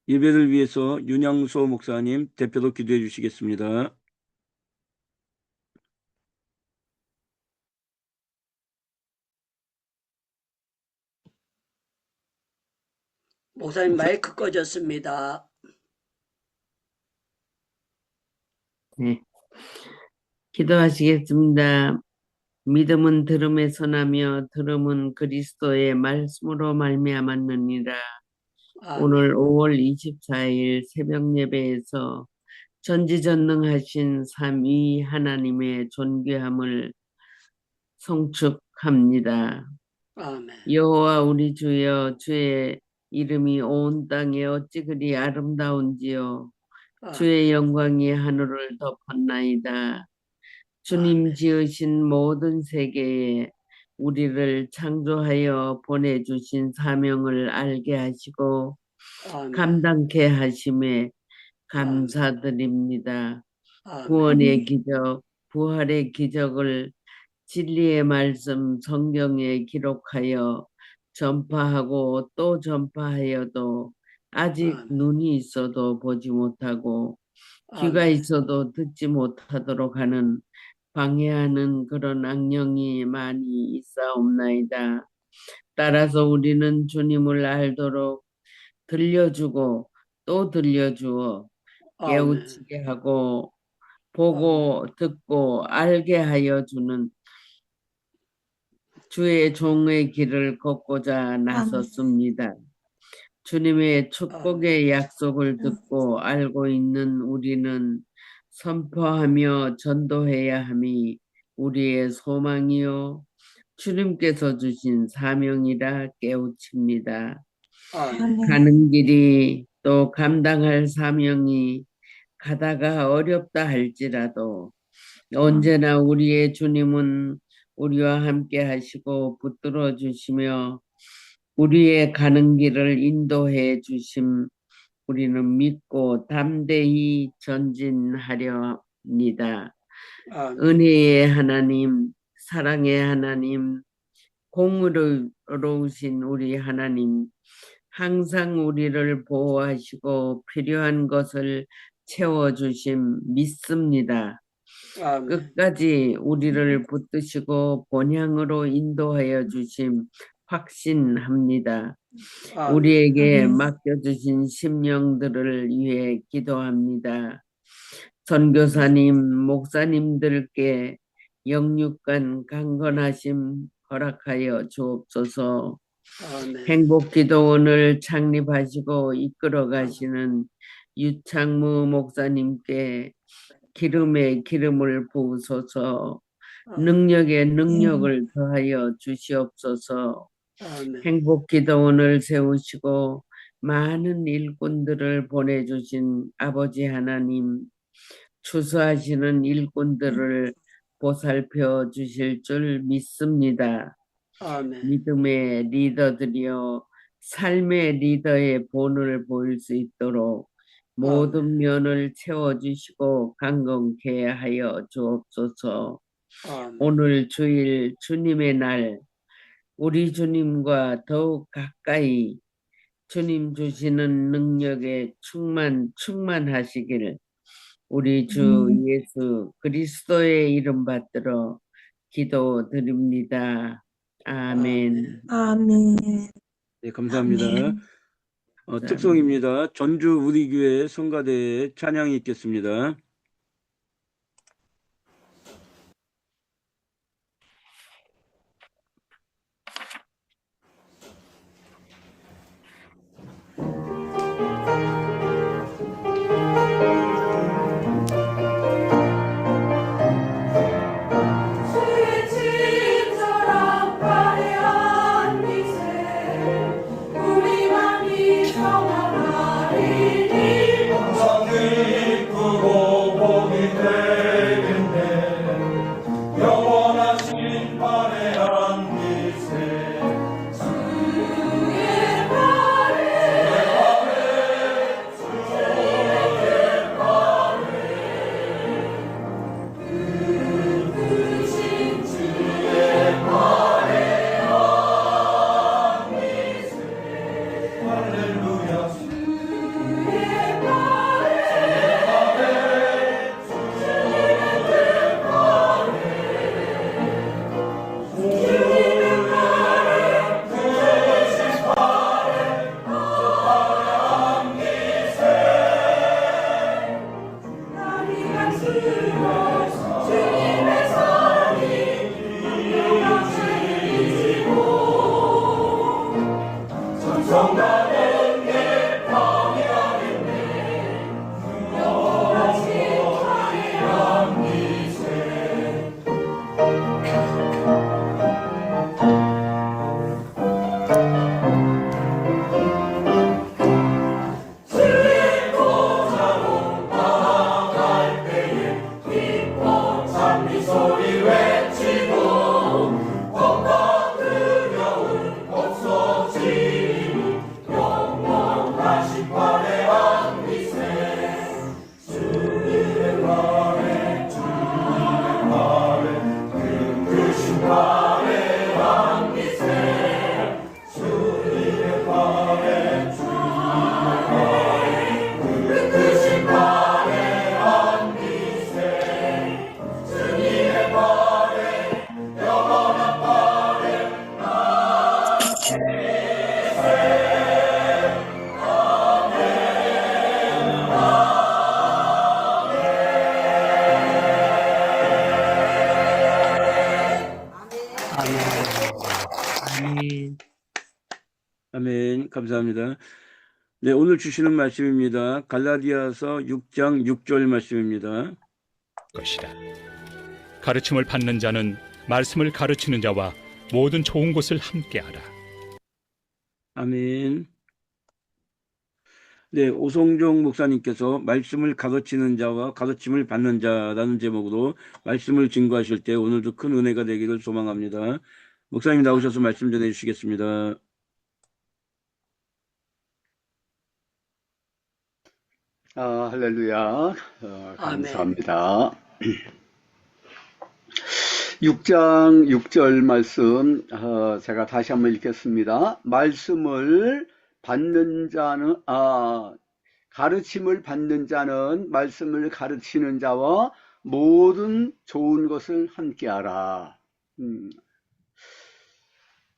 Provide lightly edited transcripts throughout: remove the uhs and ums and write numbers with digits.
예배를 위해서 윤양소 목사님 대표로 기도해 주시겠습니다. 목사님 마이크 꺼졌습니다. 네, 기도하시겠습니다. 믿음은 들음에서 나며 들음은 그리스도의 말씀으로 말미암았느니라. 오늘 5월 24일 새벽 예배에서 전지전능하신 삼위 하나님의 존귀함을 송축합니다. 아멘. 여호와 우리 주여, 주의 이름이 온 땅에 어찌 그리 아름다운지요. 주의 영광이 하늘을 덮었나이다. 주님 지으신 모든 세계에 우리를 창조하여 보내주신 사명을 알게 하시고 감당케 하심에 감사드립니다. 구원의 기적, 부활의 기적을 진리의 말씀 성경에 기록하여 전파하고 또 전파하여도 아직 눈이 있어도 보지 못하고 귀가 있어도 듣지 못하도록 하는 방해하는 그런 악령이 많이 있사옵나이다. 따라서 우리는 주님을 알도록 들려주고 또 들려주어 깨우치게 하고 보고 듣고 알게 하여 주는 주의 종의 길을 걷고자 나섰습니다. 주님의 축복의 약속을 듣고 알고 있는 우리는 선포하며 전도해야 함이 우리의 소망이요 주님께서 주신 사명이라 깨우칩니다. 가는 길이 또 감당할 사명이 가다가 어렵다 할지라도 언제나 우리의 주님은 우리와 함께 하시고 붙들어 주시며 우리의 가는 길을 인도해 주심 우리는 믿고 담대히 전진하려 합니다. 은혜의 하나님, 사랑의 하나님, 공의로우신 우리 하나님, 항상 우리를 보호하시고 필요한 것을 채워주심 믿습니다. 끝까지 우리를 붙드시고 본향으로 인도하여 주심 확신합니다. 우리에게 맡겨주신 심령들을 위해 기도합니다. 선교사님, 목사님들께 영육간 강건하심 허락하여 주옵소서. 행복기도원을 창립하시고 이끌어 가시는 유창무 목사님께 기름에 기름을 부으소서. 능력에 능력을 더하여 주시옵소서. 행복기도원을 세우시고 많은 일꾼들을 보내주신 아버지 하나님, 추수하시는 일꾼들을 보살펴 주실 줄 믿습니다. 믿음의 리더들이여 삶의 리더의 본을 보일 수 있도록 모든 면을 채워주시고 강건케 하여 주옵소서. 오늘 주일 주님의 날 우리 주님과 더욱 가까이 주님 주시는 능력에 충만하시길 우리 주 예수 그리스도의 이름 받들어 기도드립니다. 아멘. 아멘. 네, 감사합니다. 아멘. 특송입니다. 전주 우리 교회 성가대에 찬양이 있겠습니다. 우리 아멘. 아멘. 감사합니다. 네, 오늘 주시는 말씀입니다. 갈라디아서 6장 6절 말씀입니다. 것이라. 가르침을 받는 자는 말씀을 가르치는 자와 모든 좋은 것을 함께하라. 아멘. 네, 오성종 목사님께서 말씀을 가르치는 자와 가르침을 받는 자라는 제목으로 말씀을 증거하실 때 오늘도 큰 은혜가 되기를 소망합니다. 목사님 나오셔서 말씀 전해 주시겠습니다. 할렐루야. 아멘. 감사합니다. 6장 6절 말씀 제가 다시 한번 읽겠습니다. 말씀을 받는 자는 가르침을 받는 자는 말씀을 가르치는 자와 모든 좋은 것을 함께하라.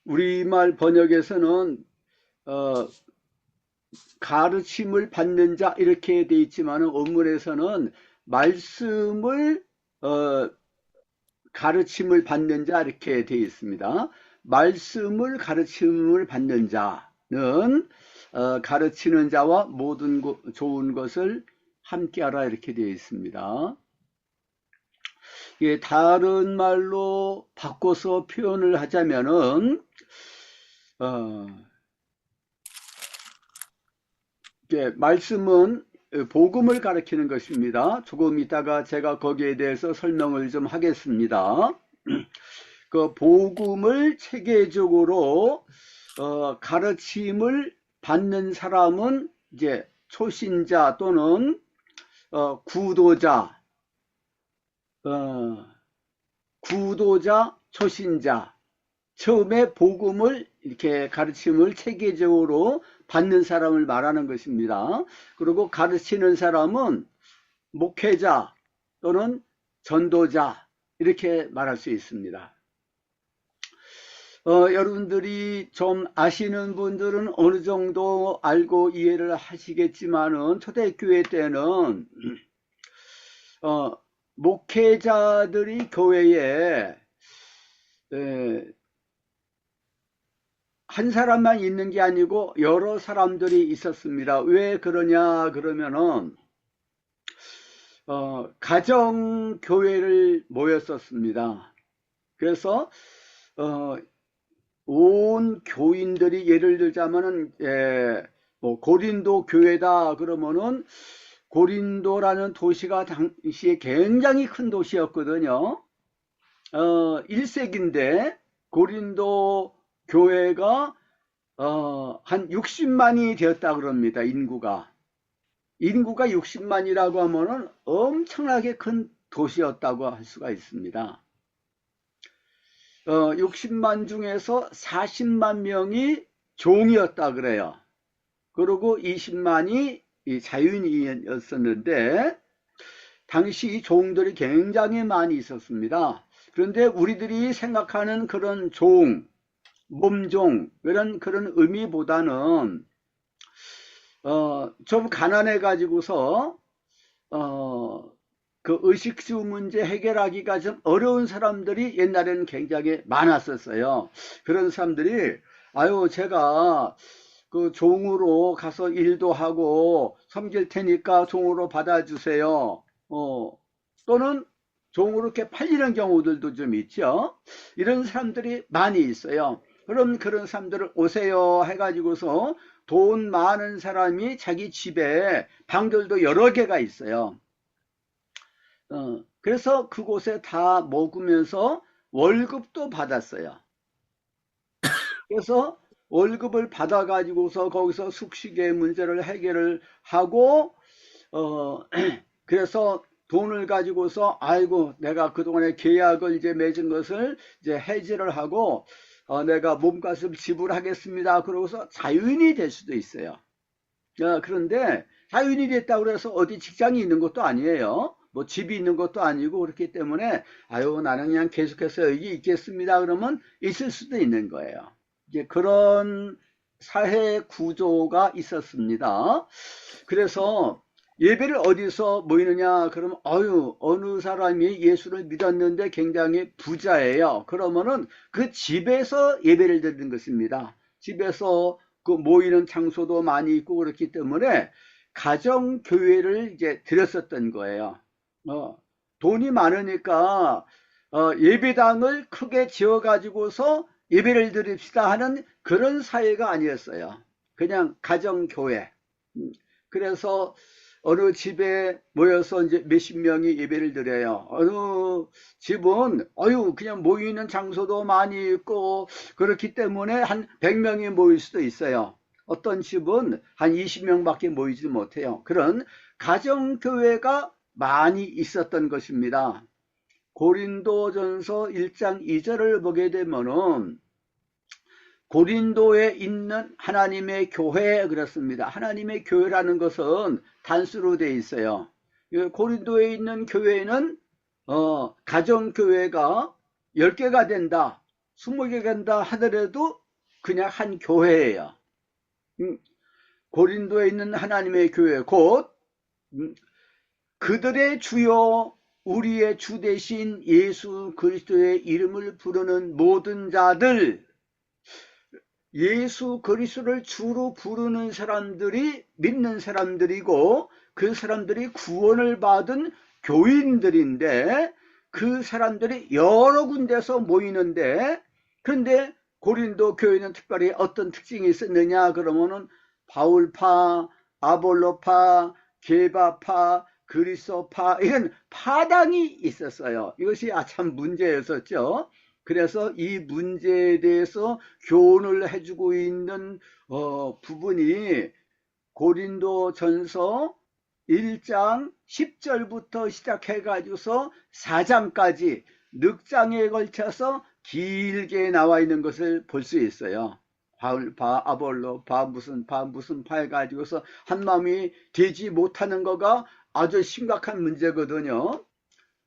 우리말 번역에서는 가르침을 받는 자 이렇게 돼 있지만 원문에서는 말씀을 가르침을 받는 자 이렇게 돼 있습니다. 말씀을 가르침을 받는 자는 가르치는 자와 모든 좋은 것을 함께하라 이렇게 되어 있습니다. 예, 다른 말로 바꿔서 표현을 하자면은 말씀은 복음을 가르치는 것입니다. 조금 이따가 제가 거기에 대해서 설명을 좀 하겠습니다. 그 복음을 체계적으로 가르침을 받는 사람은 이제 초신자 또는 구도자, 초신자, 처음에 복음을 이렇게 가르침을 체계적으로 받는 사람을 말하는 것입니다. 그리고 가르치는 사람은 목회자 또는 전도자 이렇게 말할 수 있습니다. 여러분들이 좀 아시는 분들은 어느 정도 알고 이해를 하시겠지만은 초대교회 때는 목회자들이 교회에 한 사람만 있는 게 아니고 여러 사람들이 있었습니다. 왜 그러냐 그러면은 가정교회를 모였었습니다. 그래서 온 교인들이 예를 들자면은 뭐 고린도 교회다 그러면은 고린도라는 도시가 당시에 굉장히 큰 도시였거든요. 1세기인데 고린도 교회가 한 60만이 되었다 그럽니다. 인구가 60만이라고 하면은 엄청나게 큰 도시였다고 할 수가 있습니다. 60만 중에서 40만 명이 종이었다 그래요. 그리고 20만이 자유인이었었는데 당시 종들이 굉장히 많이 있었습니다. 그런데 우리들이 생각하는 그런 종, 몸종 그런 의미보다는 좀 가난해 가지고서 그 의식주 문제 해결하기가 좀 어려운 사람들이 옛날에는 굉장히 많았었어요. 그런 사람들이 제가 그 종으로 가서 일도 하고 섬길 테니까 종으로 받아주세요. 또는 종으로 이렇게 팔리는 경우들도 좀 있죠. 이런 사람들이 많이 있어요. 그럼 그런 사람들을 오세요 해가지고서 돈 많은 사람이 자기 집에 방들도 여러 개가 있어요. 그래서 그곳에 다 먹으면서 월급도 받았어요. 그래서 월급을 받아가지고서 거기서 숙식의 문제를 해결을 하고, 그래서 돈을 가지고서, 아이고, 내가 그동안에 계약을 이제 맺은 것을 이제 해지를 하고, 내가 몸값을 지불하겠습니다. 그러고서 자유인이 될 수도 있어요. 그런데 자유인이 됐다고 해서 어디 직장이 있는 것도 아니에요. 뭐 집이 있는 것도 아니고 그렇기 때문에, 아유, 나는 그냥 계속해서 여기 있겠습니다. 그러면 있을 수도 있는 거예요. 이제 그런 사회 구조가 있었습니다. 그래서 예배를 어디서 모이느냐 그러면 어느 사람이 예수를 믿었는데 굉장히 부자예요. 그러면은 그 집에서 예배를 드리는 것입니다. 집에서 그 모이는 장소도 많이 있고 그렇기 때문에 가정 교회를 이제 드렸었던 거예요. 돈이 많으니까 예배당을 크게 지어 가지고서 예배를 드립시다 하는 그런 사회가 아니었어요. 그냥 가정 교회. 그래서 어느 집에 모여서 이제 몇십 명이 예배를 드려요. 어느 집은 그냥 모이는 장소도 많이 있고 그렇기 때문에 한 100명이 모일 수도 있어요. 어떤 집은 한 20명밖에 모이지 못해요. 그런 가정교회가 많이 있었던 것입니다. 고린도전서 1장 2절을 보게 되면은 고린도에 있는 하나님의 교회 그렇습니다. 하나님의 교회라는 것은 단수로 되어 있어요. 고린도에 있는 교회는 가정교회가 10개가 된다, 20개가 된다 하더라도 그냥 한 교회예요. 고린도에 있는 하나님의 교회 곧 그들의 주요 우리의 주 대신 예수 그리스도의 이름을 부르는 모든 자들, 예수 그리스도를 주로 부르는 사람들이 믿는 사람들이고 그 사람들이 구원을 받은 교인들인데 그 사람들이 여러 군데서 모이는데, 그런데 고린도 교회는 특별히 어떤 특징이 있었느냐 그러면은 바울파, 아볼로파, 게바파, 그리스도파 이런 파당이 있었어요. 이것이 참 문제였었죠. 그래서 이 문제에 대해서 교훈을 해주고 있는 부분이 고린도전서 1장 10절부터 시작해 가지고서 4장까지 넉장에 걸쳐서 길게 나와 있는 것을 볼 수 있어요. 바울파, 아볼로파, 무슨 파 해가지고서 한마음이 되지 못하는 거가 아주 심각한 문제거든요.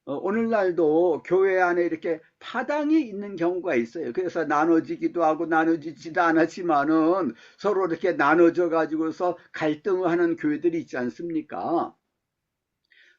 오늘날도 교회 안에 이렇게 파당이 있는 경우가 있어요. 그래서 나눠지기도 하고 나눠지지도 않았지만은 서로 이렇게 나눠져 가지고서 갈등을 하는 교회들이 있지 않습니까?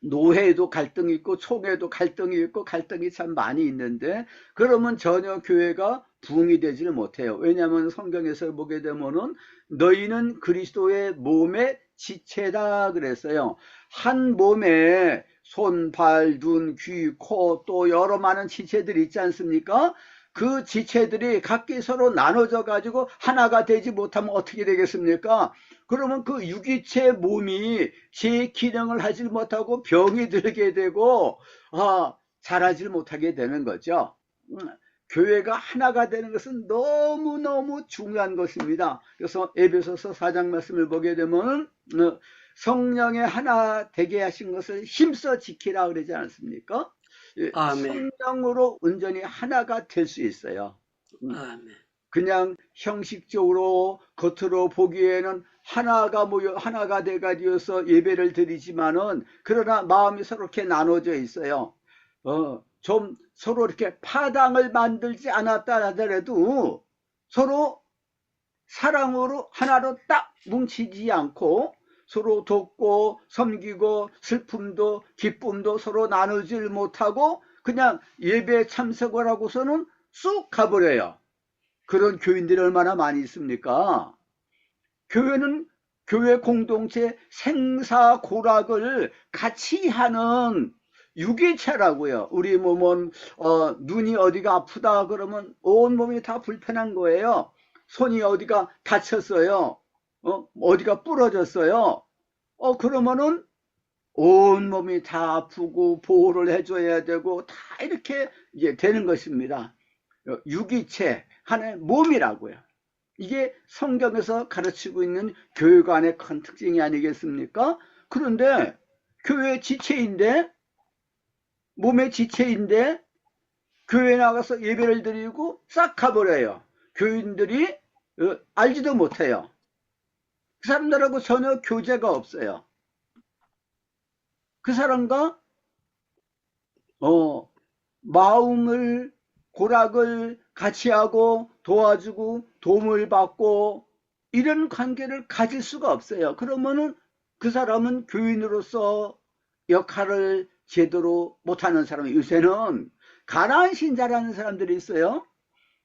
노회에도 갈등이 있고 총회도 갈등이 있고 갈등이 참 많이 있는데 그러면 전혀 교회가 부흥이 되지를 못해요. 왜냐하면 성경에서 보게 되면은 너희는 그리스도의 몸의 지체다 그랬어요. 한 몸에 손, 발, 눈, 귀, 코 또 여러 많은 지체들이 있지 않습니까? 그 지체들이 각기 서로 나눠져 가지고 하나가 되지 못하면 어떻게 되겠습니까? 그러면 그 유기체 몸이 제 기능을 하지 못하고 병이 들게 되고 자라질 못하게 되는 거죠. 교회가 하나가 되는 것은 너무너무 중요한 것입니다. 그래서 에베소서 4장 말씀을 보게 되면 성령의 하나 되게 하신 것을 힘써 지키라 그러지 않습니까? 아멘. 성령으로 온전히 하나가 될 수 있어요. 아멘. 그냥 형식적으로 겉으로 보기에는 하나가 모여 하나가 돼가지고서 예배를 드리지만은 그러나 마음이 서로 이렇게 나눠져 있어요. 좀 서로 이렇게 파당을 만들지 않았다 하더라도 서로 사랑으로 하나로 딱 뭉치지 않고 서로 돕고 섬기고 슬픔도 기쁨도 서로 나누질 못하고 그냥 예배에 참석을 하고서는 쑥 가버려요. 그런 교인들이 얼마나 많이 있습니까? 교회는 교회 공동체 생사고락을 같이 하는 유기체라고요. 우리 몸은 눈이 어디가 아프다 그러면 온 몸이 다 불편한 거예요. 손이 어디가 다쳤어요. 어디가 부러졌어요. 그러면은 온 몸이 다 아프고 보호를 해줘야 되고 다 이렇게 이제 되는 것입니다. 유기체, 하나의 몸이라고요. 이게 성경에서 가르치고 있는 교회관의 큰 특징이 아니겠습니까? 그런데 교회 지체인데, 몸의 지체인데 교회 나가서 예배를 드리고 싹 가버려요. 교인들이 알지도 못해요. 그 사람들하고 전혀 교제가 없어요. 그 사람과 마음을 고락을 같이 하고 도와주고 도움을 받고 이런 관계를 가질 수가 없어요. 그러면은 그 사람은 교인으로서 역할을 제대로 못하는 사람이, 요새는 가난한 신자라는 사람들이 있어요.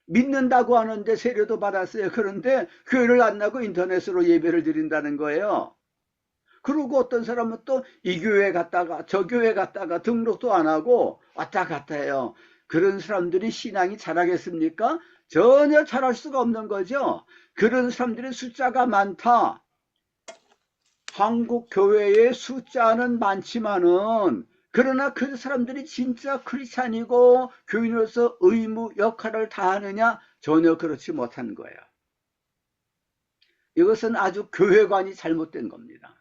믿는다고 하는데 세례도 받았어요. 그런데 교회를 안 나고 인터넷으로 예배를 드린다는 거예요. 그리고 어떤 사람은 또 이 교회 갔다가 저 교회 갔다가 등록도 안 하고 왔다 갔다 해요. 그런 사람들이 신앙이 자라겠습니까? 전혀 자랄 수가 없는 거죠. 그런 사람들의 숫자가 많다. 한국 교회의 숫자는 많지만은, 그러나 그 사람들이 진짜 크리스찬이고 교인으로서 의무 역할을 다하느냐? 전혀 그렇지 못한 거예요. 이것은 아주 교회관이 잘못된 겁니다.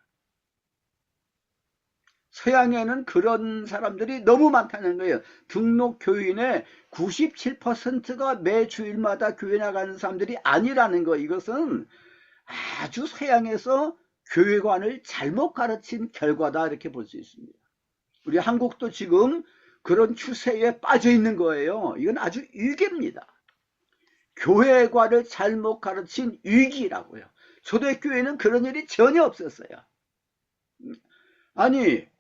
서양에는 그런 사람들이 너무 많다는 거예요. 등록 교인의 97%가 매 주일마다 교회 나가는 사람들이 아니라는 거. 이것은 아주 서양에서 교회관을 잘못 가르친 결과다, 이렇게 볼 수 있습니다. 우리 한국도 지금 그런 추세에 빠져 있는 거예요. 이건 아주 위기입니다. 교회관을 잘못 가르친 위기라고요. 초대교회는 그런 일이 전혀 없었어요. 아니,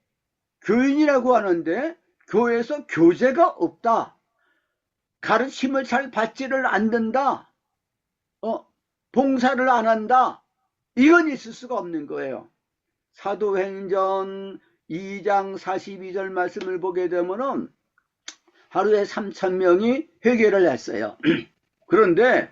교인이라고 하는데 교회에서 교제가 없다, 가르침을 잘 받지를 않는다, 봉사를 안 한다, 이건 있을 수가 없는 거예요. 사도행전 2장 42절 말씀을 보게 되면은 하루에 3,000명이 회개를 했어요. 그런데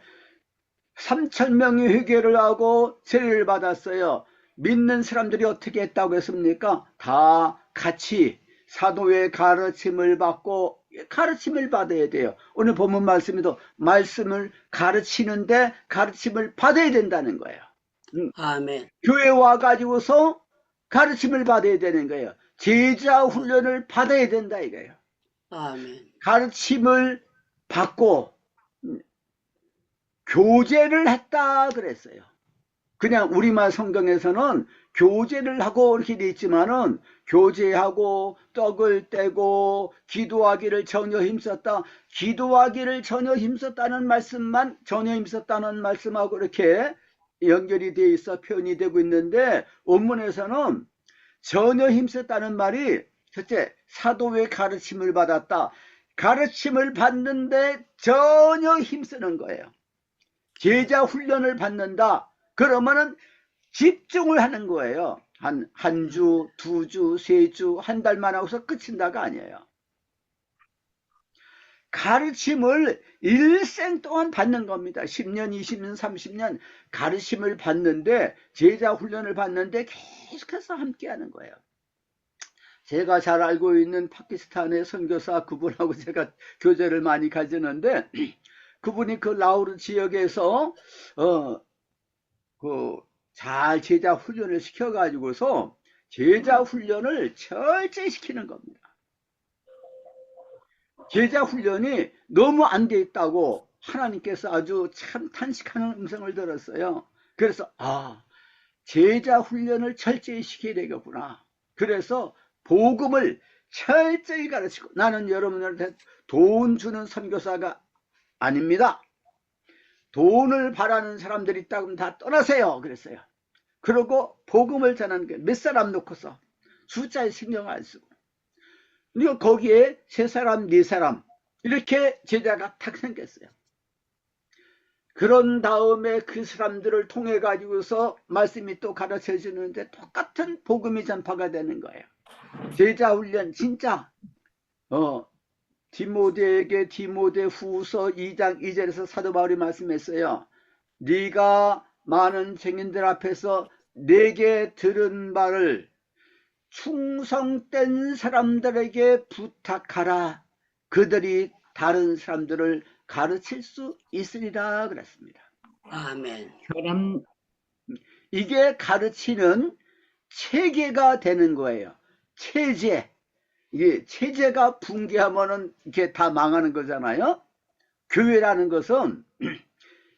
3,000명이 회개를 하고 세례를 받았어요. 믿는 사람들이 어떻게 했다고 했습니까? 다 같이 사도의 가르침을 받고, 가르침을 받아야 돼요. 오늘 본문 말씀에도 말씀을 가르치는데 가르침을 받아야 된다는 거예요. 아멘. 교회 와가지고서 가르침을 받아야 되는 거예요. 제자 훈련을 받아야 된다 이거예요. 아멘. 가르침을 받고 교제를 했다 그랬어요. 그냥 우리말 성경에서는 교제를 하고 이렇게 돼 있지만은, 교제하고 떡을 떼고 기도하기를 전혀 힘썼다, 기도하기를 전혀 힘썼다는 말씀만, 전혀 힘썼다는 말씀하고 이렇게 연결이 돼 있어 표현이 되고 있는데, 원문에서는 전혀 힘썼다는 말이 첫째, 사도의 가르침을 받았다, 가르침을 받는데 전혀 힘쓰는 거예요. 제자 훈련을 받는다 그러면은 집중을 하는 거예요. 한 주, 두 주, 세 주, 한 달만 하고서 끝인다가 아니에요. 가르침을 일생 동안 받는 겁니다. 10년, 20년, 30년 가르침을 받는데, 제자 훈련을 받는데 계속해서 함께 하는 거예요. 제가 잘 알고 있는 파키스탄의 선교사 그분하고 제가 교제를 많이 가지는데, 그분이 그 라우르 지역에서 잘 제자 훈련을 시켜가지고서 제자 훈련을 철저히 시키는 겁니다. 제자 훈련이 너무 안 돼 있다고 하나님께서 아주 참 탄식하는 음성을 들었어요. 그래서 제자 훈련을 철저히 시켜야 되겠구나. 그래서 복음을 철저히 가르치고, 나는 여러분들한테 돈 주는 선교사가 아닙니다. 돈을 바라는 사람들이 있다면 다 떠나세요 그랬어요. 그리고 복음을 전하는 게 몇 사람 놓고서 숫자에 신경 안 쓰고, 그리고 거기에 3사람, 4사람 이렇게 제자가 탁 생겼어요. 그런 다음에 그 사람들을 통해 가지고서 말씀이 또 가르쳐 주는데 똑같은 복음이 전파가 되는 거예요. 제자 훈련 진짜 디모데에게 디모데 후서 2장 2절에서 사도 바울이 말씀했어요. 네가 많은 증인들 앞에서 내게 들은 바를 충성된 사람들에게 부탁하라. 그들이 다른 사람들을 가르칠 수 있으리라 그랬습니다. 아멘. 사람, 이게 가르치는 체계가 되는 거예요. 체제. 이게 체제가 붕괴하면은 이게 다 망하는 거잖아요. 교회라는 것은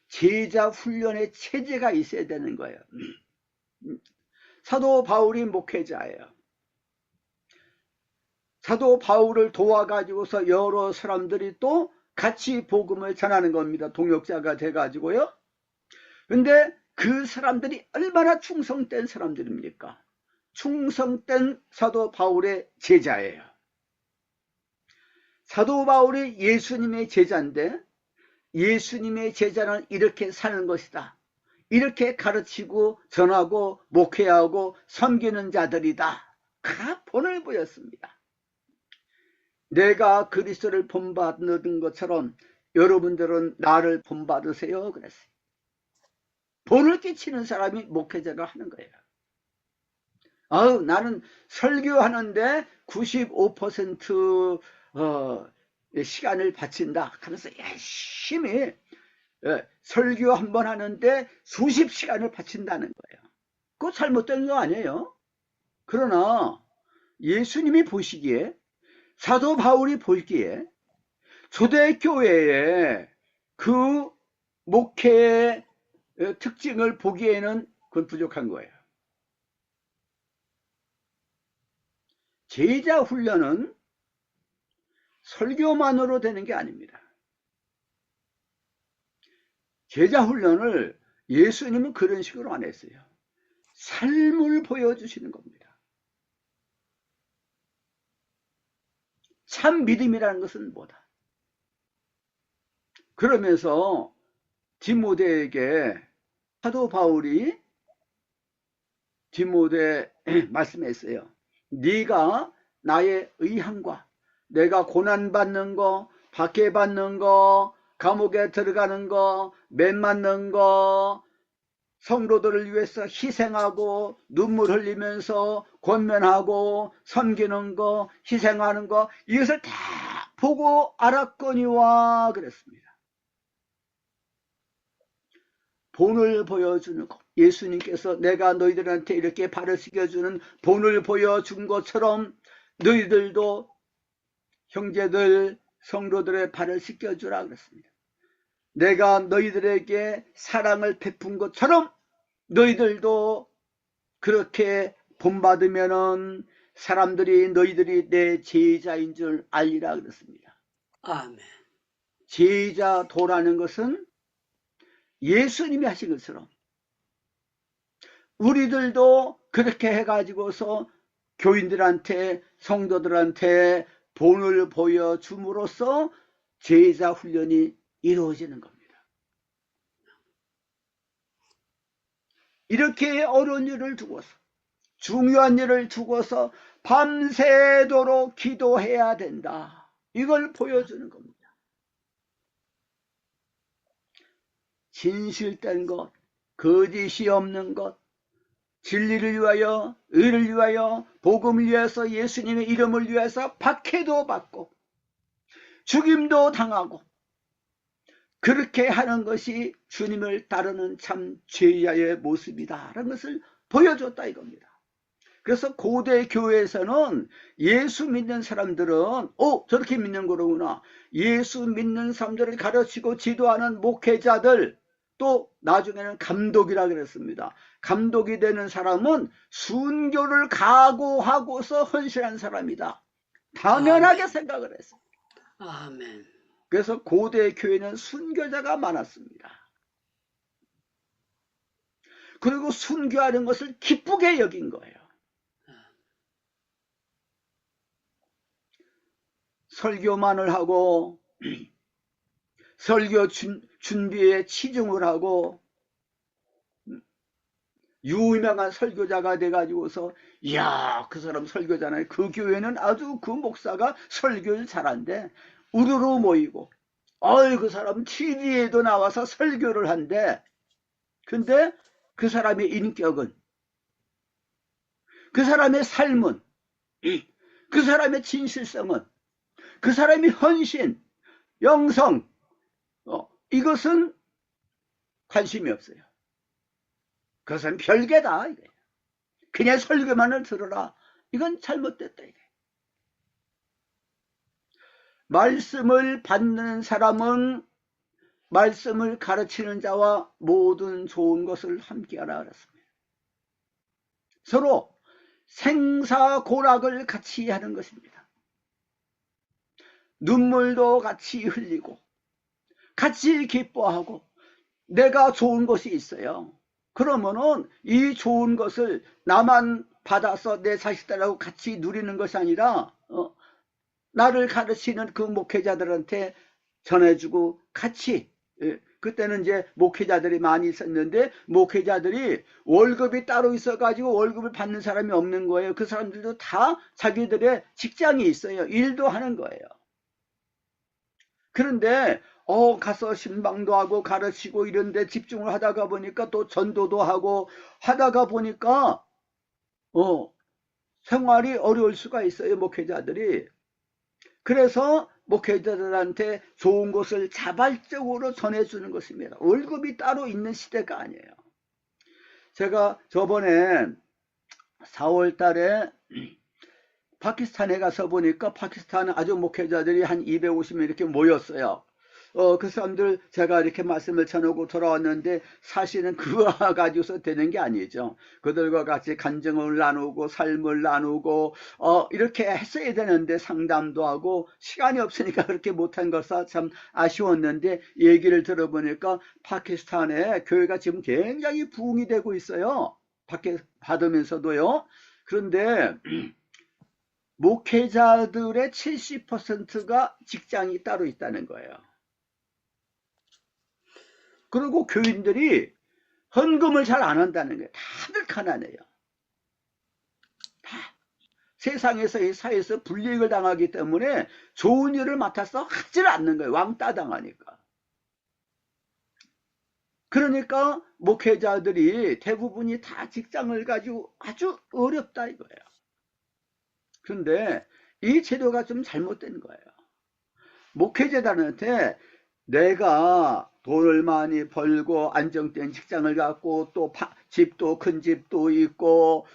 제자 훈련의 체제가 있어야 되는 거예요. 사도 바울이 목회자예요. 사도 바울을 도와가지고서 여러 사람들이 또 같이 복음을 전하는 겁니다. 동역자가 돼가지고요. 근데 그 사람들이 얼마나 충성된 사람들입니까? 충성된 사도 바울의 제자예요. 사도 바울이 예수님의 제자인데 예수님의 제자는 이렇게 사는 것이다. 이렇게 가르치고 전하고 목회하고 섬기는 자들이다. 다 본을 보였습니다. 내가 그리스도를 본받는 것처럼 여러분들은 나를 본받으세요. 그랬어요. 본을 끼치는 사람이 목회자가 하는 거예요. 나는 설교하는데 95% 시간을 바친다 하면서 열심히 설교 한 번 하는데 수십 시간을 바친다는 거예요. 그거 잘못된 거 아니에요. 그러나 예수님이 보시기에 사도 바울이 보기에 초대교회의 그 목회의 특징을 보기에는 그건 부족한 거예요. 제자 훈련은 설교만으로 되는 게 아닙니다. 제자 훈련을 예수님은 그런 식으로 안 했어요. 삶을 보여주시는 겁니다. 참 믿음이라는 것은 뭐다? 그러면서 디모데에게 사도 바울이 디모데 말씀했어요. 네가 나의 의함과 내가 고난받는 거, 박해받는 거, 감옥에 들어가는 거, 매 맞는 거, 성도들을 위해서 희생하고 눈물 흘리면서 권면하고 섬기는 거, 희생하는 거, 이것을 다 보고 알았거니와 그랬습니다. 본을 보여주는 것. 예수님께서 내가 너희들한테 이렇게 발을 씻겨주는 본을 보여준 것처럼 너희들도 형제들, 성도들의 발을 씻겨주라 그랬습니다. 내가 너희들에게 사랑을 베푼 것처럼 너희들도 그렇게 본받으면은 사람들이 너희들이 내 제자인 줄 알리라 그랬습니다. 아멘. 제자도라는 것은 예수님이 하신 것처럼 우리들도 그렇게 해가지고서 교인들한테 성도들한테 본을 보여줌으로써 제자 훈련이 이루어지는 겁니다. 이렇게 어려운 일을 두고서 중요한 일을 두고서 밤새도록 기도해야 된다. 이걸 보여주는 겁니다. 진실된 것, 거짓이 없는 것, 진리를 위하여, 의를 위하여, 복음을 위해서, 예수님의 이름을 위해서 박해도 받고 죽임도 당하고 그렇게 하는 것이 주님을 따르는 참 제자의 모습이다 라는 것을 보여줬다 이겁니다. 그래서 고대 교회에서는 예수 믿는 사람들은 저렇게 믿는 거로구나. 예수 믿는 사람들을 가르치고 지도하는 목회자들, 또 나중에는 감독이라 그랬습니다. 감독이 되는 사람은 순교를 각오하고서 헌신한 사람이다. 당연하게 생각을 했어요. 아멘. 그래서 고대 교회는 순교자가 많았습니다. 그리고 순교하는 것을 기쁘게 여긴 거예요. 설교만을 하고 설교 준비에 치중을 하고 유명한 설교자가 돼가지고서 이야 그 사람 설교잖아요. 그 교회는 아주 그 목사가 설교를 잘한대. 우르르 모이고 어이 그 사람 TV에도 나와서 설교를 한대. 근데 그 사람의 인격은, 그 사람의 삶은, 그 사람의 진실성은, 그 사람의 헌신, 영성, 이것은 관심이 없어요. 그것은 별개다. 이게. 그냥 설교만을 들어라. 이건 잘못됐다. 이게. 말씀을 받는 사람은 말씀을 가르치는 자와 모든 좋은 것을 함께하라 그랬습니다. 서로 생사고락을 같이 하는 것입니다. 눈물도 같이 흘리고 같이 기뻐하고 내가 좋은 것이 있어요. 그러면은 이 좋은 것을 나만 받아서 내 자식들하고 같이 누리는 것이 아니라 나를 가르치는 그 목회자들한테 전해주고 같이, 그때는 이제 목회자들이 많이 있었는데 목회자들이 월급이 따로 있어가지고 월급을 받는 사람이 없는 거예요. 그 사람들도 다 자기들의 직장이 있어요. 일도 하는 거예요. 그런데 가서 신방도 하고 가르치고 이런 데 집중을 하다가 보니까 또 전도도 하고 하다가 보니까 생활이 어려울 수가 있어요. 목회자들이. 그래서 목회자들한테 좋은 것을 자발적으로 전해주는 것입니다. 월급이 따로 있는 시대가 아니에요. 제가 저번에 4월 달에 파키스탄에 가서 보니까 파키스탄 아주 목회자들이 한 250명 이렇게 모였어요. 그 사람들 제가 이렇게 말씀을 전하고 돌아왔는데 사실은 그거 가지고서 되는 게 아니죠. 그들과 같이 간증을 나누고 삶을 나누고 이렇게 했어야 되는데 상담도 하고 시간이 없으니까 그렇게 못한 것이 참 아쉬웠는데 얘기를 들어보니까 파키스탄에 교회가 지금 굉장히 부흥이 되고 있어요. 받으면서도요. 그런데 목회자들의 70%가 직장이 따로 있다는 거예요. 그리고 교인들이 헌금을 잘 안 한다는 거예요. 다들 가난해요. 다 세상에서 이 사회에서 불이익을 당하기 때문에 좋은 일을 맡아서 하질 않는 거예요. 왕따 당하니까. 그러니까 목회자들이 대부분이 다 직장을 가지고 아주 어렵다 이거예요. 그런데 이 제도가 좀 잘못된 거예요. 목회자들한테 내가 돈을 많이 벌고 안정된 직장을 갖고 또 집도 큰 집도 있고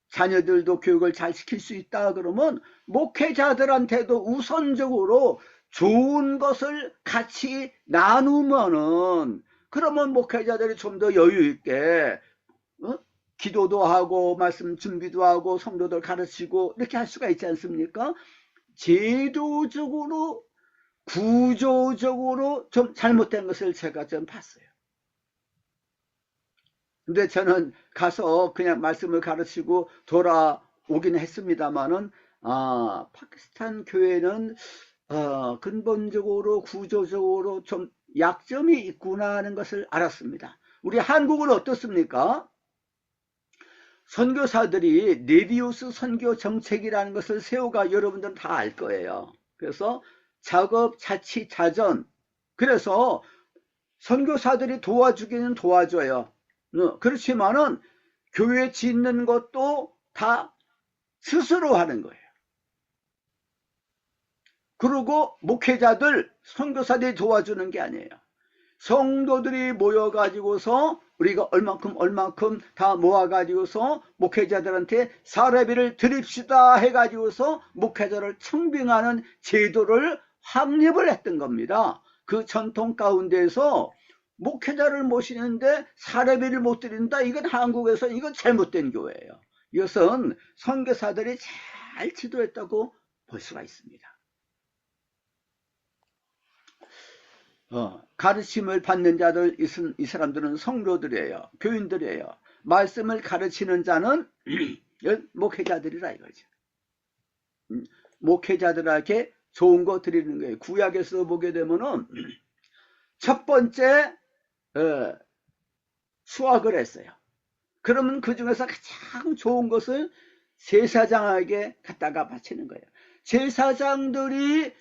자녀들도 교육을 잘 시킬 수 있다 그러면 목회자들한테도 우선적으로 좋은 것을 같이 나누면은 그러면 목회자들이 좀 더 여유 있게 기도도 하고 말씀 준비도 하고 성도들 가르치고 이렇게 할 수가 있지 않습니까? 제도적으로 구조적으로 좀 잘못된 것을 제가 좀 봤어요. 근데 저는 가서 그냥 말씀을 가르치고 돌아오긴 했습니다만은 파키스탄 교회는 근본적으로 구조적으로 좀 약점이 있구나 하는 것을 알았습니다. 우리 한국은 어떻습니까? 선교사들이 네비우스 선교 정책이라는 것을 세우가 여러분들은 다 알 거예요. 그래서 작업, 자치, 자전. 그래서 선교사들이 도와주기는 도와줘요. 그렇지만은 교회 짓는 것도 다 스스로 하는 거예요. 그리고 목회자들, 선교사들이 도와주는 게 아니에요. 성도들이 모여가지고서 우리가 얼만큼 다 모아가지고서 목회자들한테 사례비를 드립시다 해가지고서 목회자를 청빙하는 제도를 확립을 했던 겁니다. 그 전통 가운데에서 목회자를 모시는데 사례비를 못 드린다. 이건 한국에서 이건 잘못된 교회예요. 이것은 선교사들이 잘 지도했다고 볼 수가 있습니다. 가르침을 받는 자들, 이 사람들은 성도들이에요. 교인들이에요. 말씀을 가르치는 자는 목회자들이라 이거죠. 목회자들에게 좋은 거 드리는 거예요. 구약에서 보게 되면은 첫 번째 수확을 했어요. 그러면 그 중에서 가장 좋은 것을 제사장에게 갖다가 바치는 거예요. 제사장들이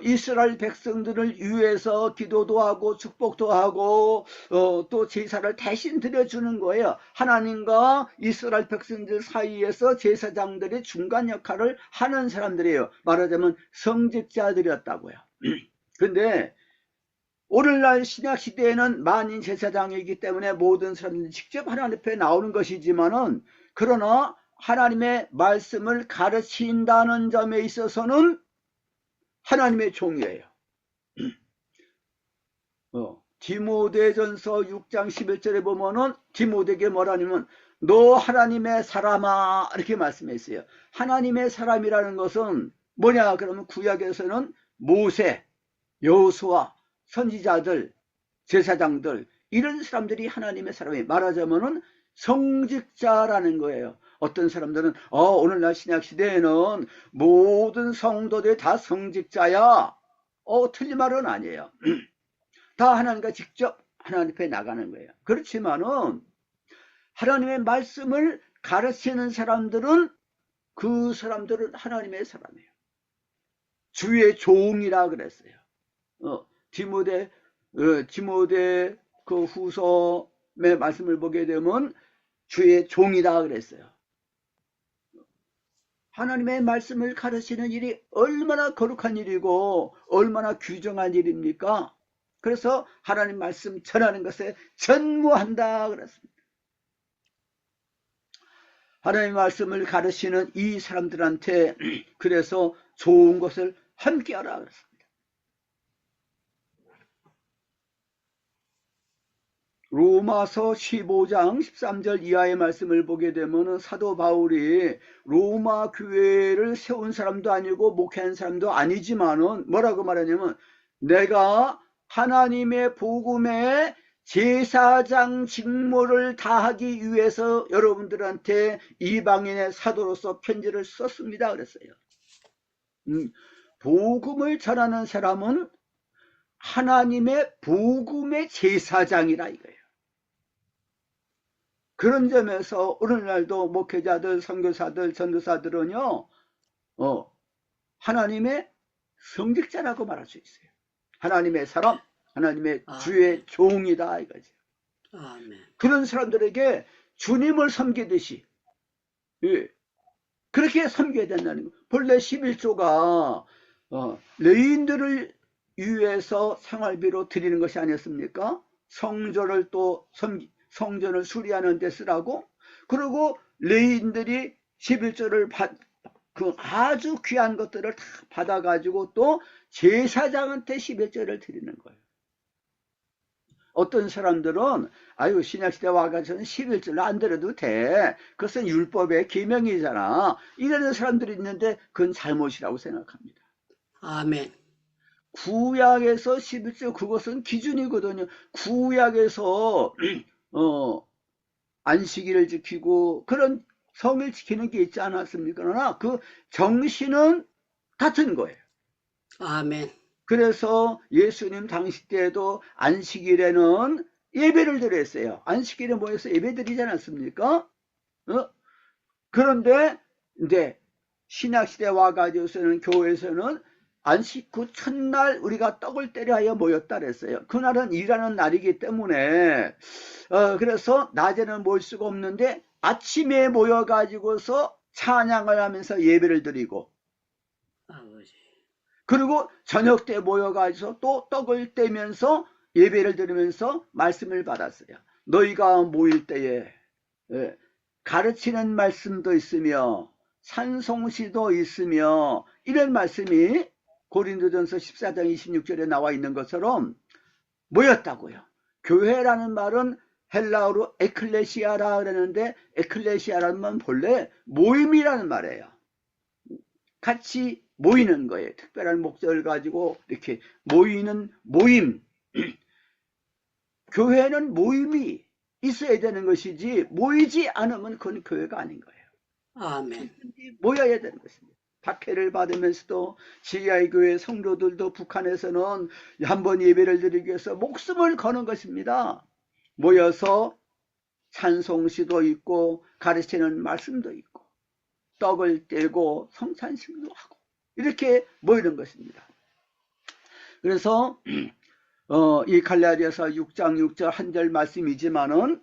이스라엘 백성들을 위해서 기도도 하고 축복도 하고 또 제사를 대신 드려주는 거예요. 하나님과 이스라엘 백성들 사이에서 제사장들이 중간 역할을 하는 사람들이에요. 말하자면 성직자들이었다고요. 근데 오늘날 신약시대에는 만인 제사장이기 때문에 모든 사람들이 직접 하나님 앞에 나오는 것이지만은, 그러나 하나님의 말씀을 가르친다는 점에 있어서는 하나님의 종이에요. 디모데전서 6장 11절에 보면은 디모데에게 뭐라냐면 너 하나님의 사람아 이렇게 말씀했어요. 하나님의 사람이라는 것은 뭐냐 그러면 구약에서는 모세, 여호수아, 선지자들, 제사장들 이런 사람들이 하나님의 사람이, 말하자면은 성직자라는 거예요. 어떤 사람들은 오늘날 신약시대에는 모든 성도들이 다 성직자야. 틀린 말은 아니에요. 다 하나님과 직접 하나님 앞에 나가는 거예요. 그렇지만은 하나님의 말씀을 가르치는 사람들은 그 사람들은 하나님의 사람이에요. 주의 종이라 그랬어요. 디모데 그 후서의 말씀을 보게 되면 주의 종이라 그랬어요. 하나님의 말씀을 가르치는 일이 얼마나 거룩한 일이고 얼마나 귀중한 일입니까? 그래서 하나님 말씀 전하는 것에 전무한다 그랬습니다. 하나님의 말씀을 가르치는 이 사람들한테 그래서 좋은 것을 함께 하라 그랬습니다. 로마서 15장 13절 이하의 말씀을 보게 되면 사도 바울이 로마 교회를 세운 사람도 아니고 목회한 사람도 아니지만은 뭐라고 말하냐면 내가 하나님의 복음의 제사장 직무를 다하기 위해서 여러분들한테 이방인의 사도로서 편지를 썼습니다 그랬어요. 복음을 전하는 사람은 하나님의 복음의 제사장이라 이거예요. 그런 점에서 오늘날도 목회자들, 선교사들, 전도사들은요, 하나님의 성직자라고 말할 수 있어요. 하나님의 사람, 하나님의 주의 종이다 이거죠. 아멘. 그런 사람들에게 주님을 섬기듯이 그렇게 섬겨야 된다는 거예요. 본래 11조가 레위인들을 위해서 생활비로 드리는 것이 아니었습니까? 성전을 또 성전을 수리하는 데 쓰라고. 그리고 레위인들이 11조를 그 아주 귀한 것들을 다 받아가지고 또 제사장한테 11조를 드리는 거예요. 어떤 사람들은 신약시대 와가지고는 11조를 안 드려도 돼. 그것은 율법의 계명이잖아. 이러는 사람들이 있는데 그건 잘못이라고 생각합니다. 아멘. 구약에서 11조 그것은 기준이거든요. 구약에서 안식일을 지키고 그런 성을 지키는 게 있지 않았습니까? 그러나 그 정신은 같은 거예요. 아멘. 그래서 예수님 당시 때에도 안식일에는 예배를 드렸어요. 안식일에 모여서 예배 드리지 않았습니까? 그런데 이제 신약시대 와가지고서는 교회에서는 안식 그 첫날 우리가 떡을 때려 하여 모였다 그랬어요. 그날은 일하는 날이기 때문에 그래서 낮에는 모일 수가 없는데 아침에 모여가지고서 찬양을 하면서 예배를 드리고 아버지. 그리고 저녁 때 모여가지고 또 떡을 떼면서 예배를 드리면서 말씀을 받았어요. 너희가 모일 때에 가르치는 말씀도 있으며 찬송시도 있으며 이런 말씀이 고린도전서 14장 26절에 나와 있는 것처럼 모였다고요. 교회라는 말은 헬라어로 에클레시아라 그러는데 에클레시아라는 말은 본래 모임이라는 말이에요. 같이 모이는 거예요. 특별한 목적을 가지고 이렇게 모이는 모임. 교회는 모임이 있어야 되는 것이지 모이지 않으면 그건 교회가 아닌 거예요. 아멘. 모여야 되는 것입니다. 박해를 받으면서도 지하의 교회 성도들도 북한에서는 한번 예배를 드리기 위해서 목숨을 거는 것입니다. 모여서 찬송시도 있고 가르치는 말씀도 있고 떡을 떼고 성찬식도 하고 이렇게 모이는 것입니다. 그래서 이 갈라디아서 6장 6절 한 절 말씀이지만은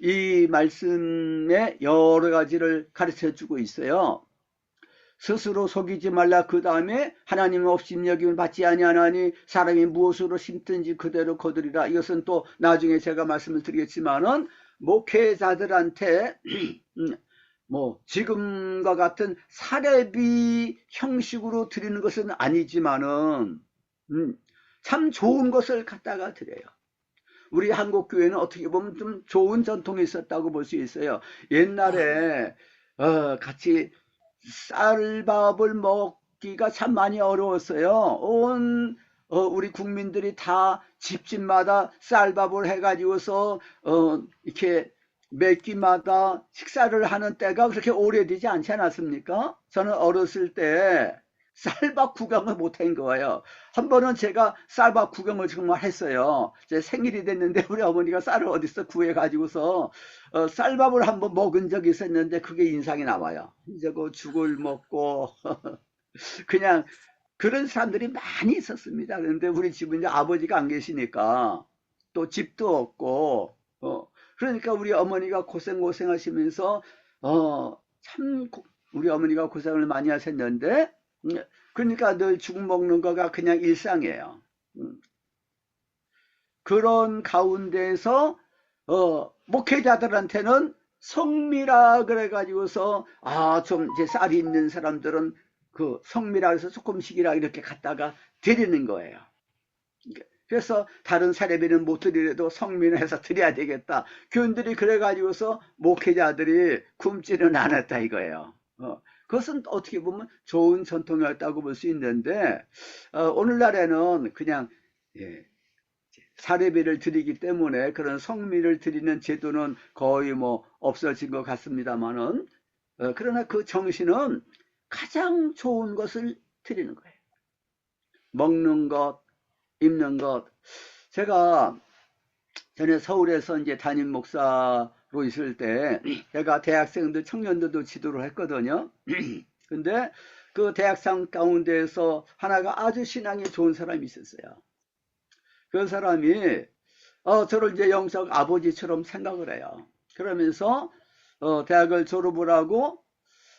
이 말씀에 여러 가지를 가르쳐 주고 있어요. 스스로 속이지 말라. 그 다음에 하나님 없이 여김을 받지 아니하나니 사람이 무엇으로 심든지 그대로 거두리라. 이것은 또 나중에 제가 말씀을 드리겠지만은 목회자들한테 뭐 지금과 같은 사례비 형식으로 드리는 것은 아니지만은 참 좋은 것을 갖다가 드려요. 우리 한국 교회는 어떻게 보면 좀 좋은 전통이 있었다고 볼 수 있어요. 옛날에 같이 쌀밥을 먹기가 참 많이 어려웠어요. 온 우리 국민들이 다 집집마다 쌀밥을 해가지고서 이렇게 몇 끼마다 식사를 하는 때가 그렇게 오래되지 않지 않았습니까? 저는 어렸을 때 쌀밥 구경을 못한 거예요. 한 번은 제가 쌀밥 구경을 정말 했어요. 제 생일이 됐는데 우리 어머니가 쌀을 어디서 구해가지고서 쌀밥을 한번 먹은 적이 있었는데 그게 인상이 남아요. 이제 그 죽을 먹고 그냥 그런 사람들이 많이 있었습니다. 그런데 우리 집은 이제 아버지가 안 계시니까 또 집도 없고 그러니까 우리 어머니가 고생하시면서 참 우리 어머니가 고생을 많이 하셨는데 그러니까 늘 죽 먹는 거가 그냥 일상이에요. 그런 가운데서 목회자들한테는 성미라 그래가지고서 좀 이제 쌀이 있는 사람들은 그 성미라 해서 조금씩이라 이렇게 갖다가 드리는 거예요. 그래서 다른 사례비는 못 드리래도 성미는 해서 드려야 되겠다. 교인들이 그래가지고서 목회자들이 굶지는 않았다 이거예요. 그것은 어떻게 보면 좋은 전통이었다고 볼 수 있는데 오늘날에는 그냥 사례비를 드리기 때문에 그런 성미를 드리는 제도는 거의 뭐 없어진 것 같습니다만은 그러나 그 정신은 가장 좋은 것을 드리는 거예요. 먹는 것, 입는 것. 제가 전에 서울에서 이제 담임 목사로 있을 때 제가 대학생들, 청년들도 지도를 했거든요. 근데 그 대학생 가운데에서 하나가 아주 신앙이 좋은 사람이 있었어요. 그 사람이 저를 이제 영적 아버지처럼 생각을 해요. 그러면서 대학을 졸업을 하고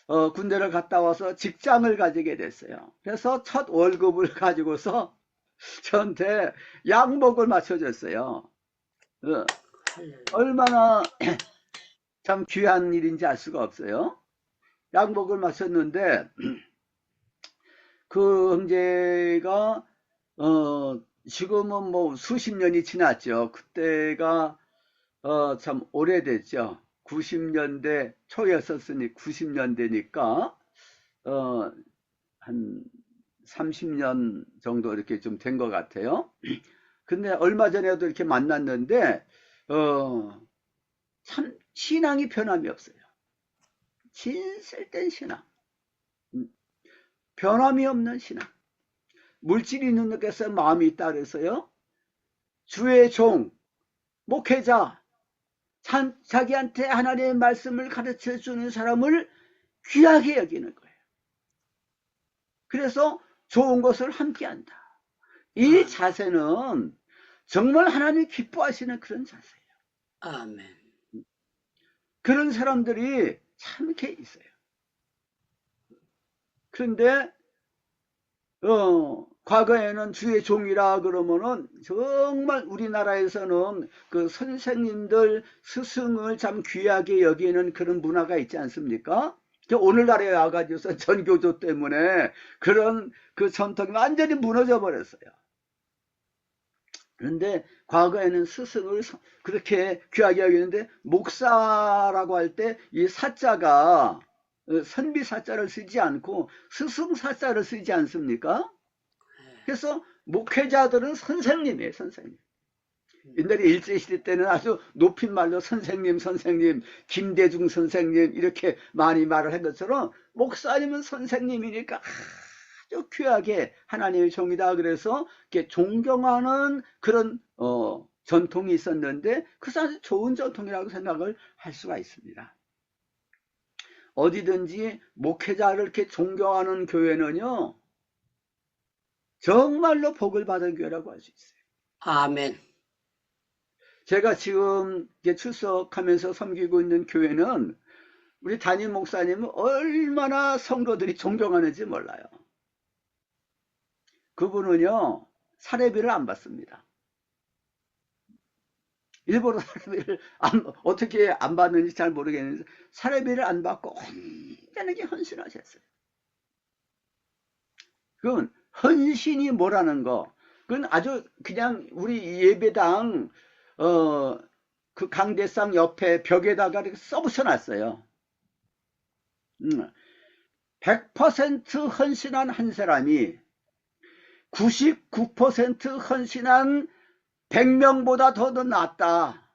군대를 갔다 와서 직장을 가지게 됐어요. 그래서 첫 월급을 가지고서 저한테 양복을 맞춰줬어요. 얼마나 참 귀한 일인지 알 수가 없어요. 양복을 맞췄는데 그 형제가 지금은 뭐 수십 년이 지났죠. 그때가 참 오래됐죠. 90년대 초였었으니 90년대니까 한 30년 정도 이렇게 좀 된 것 같아요. 근데 얼마 전에도 이렇게 만났는데 참 신앙이 변함이 없어요. 진실된 신앙, 변함이 없는 신앙. 물질이 있는 데서 마음이 있다 그래서요. 주의 종, 목회자, 자기한테 하나님의 말씀을 가르쳐 주는 사람을 귀하게 여기는 거예요. 그래서 좋은 것을 함께한다. 이 자세는 정말 하나님이 기뻐하시는 그런 자세예요. 아멘. 그런 사람들이 참 이렇게 있어요. 그런데 과거에는 주의 종이라 그러면은 정말 우리나라에서는 그 선생님들, 스승을 참 귀하게 여기는 그런 문화가 있지 않습니까? 오늘날에 와가지고서 전교조 때문에 그런 그 전통이 완전히 무너져 버렸어요. 그런데 과거에는 스승을 그렇게 귀하게 여기는데 목사라고 할 때 이 사자가 선비 사자를 쓰지 않고 스승 사자를 쓰지 않습니까? 그래서 목회자들은 선생님이에요, 선생님. 옛날에 일제시대 때는 아주 높임말로 선생님, 선생님, 김대중 선생님 이렇게 많이 말을 한 것처럼 목사님은 선생님이니까 아주 귀하게 하나님의 종이다. 그래서 이렇게 존경하는 그런 전통이 있었는데 그것은 아주 좋은 전통이라고 생각을 할 수가 있습니다. 어디든지 목회자를 이렇게 존경하는 교회는요, 정말로 복을 받은 교회라고 할 수 있어요. 아멘. 제가 지금 이제 출석하면서 섬기고 있는 교회는 우리 담임 목사님은 얼마나 성도들이 존경하는지 몰라요. 그분은요, 사례비를 안 받습니다. 일부러 사례비를 어떻게 안 받는지 잘 모르겠는데 사례비를 안 받고 온전하게 헌신하셨어요. 그건 헌신이 뭐라는 거, 그건 아주 그냥 우리 예배당 그 강대상 옆에 벽에다가 이렇게 써붙여놨어요. 100% 헌신한 한 사람이 99% 헌신한 100명보다 더 낫다.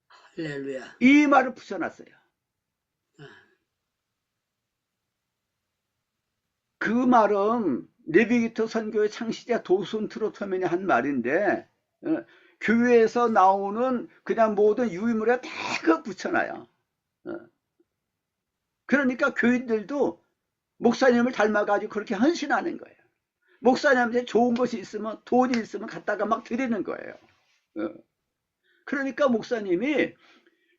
할렐루야. 이 말을 붙여놨어요. 그 말은 내비게이터 선교의 창시자 도순 트로트맨이 한 말인데 교회에서 나오는 그냥 모든 유의물에 다 그 붙여놔요. 그러니까 교인들도 목사님을 닮아가지고 그렇게 헌신하는 거예요. 목사님한테 좋은 것이 있으면, 돈이 있으면 갖다가 막 드리는 거예요. 그러니까 목사님이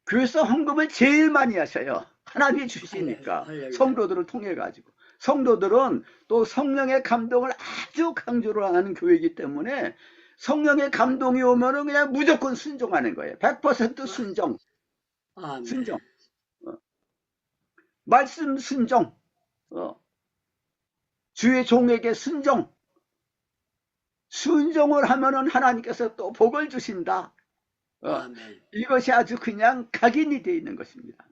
교회에서 헌금을 제일 많이 하셔요. 하나님이 주시니까. 할렐루야. 성도들을 통해 가지고. 성도들은 또 성령의 감동을 아주 강조를 하는 교회이기 때문에 성령의 감동이 오면은 그냥 무조건 순종하는 거예요. 100% 순종. 아멘. 순종. 말씀 순종. 주의 종에게 순종. 순종을 하면은 하나님께서 또 복을 주신다. 아멘. 이것이 아주 그냥 각인이 되어 있는 것입니다.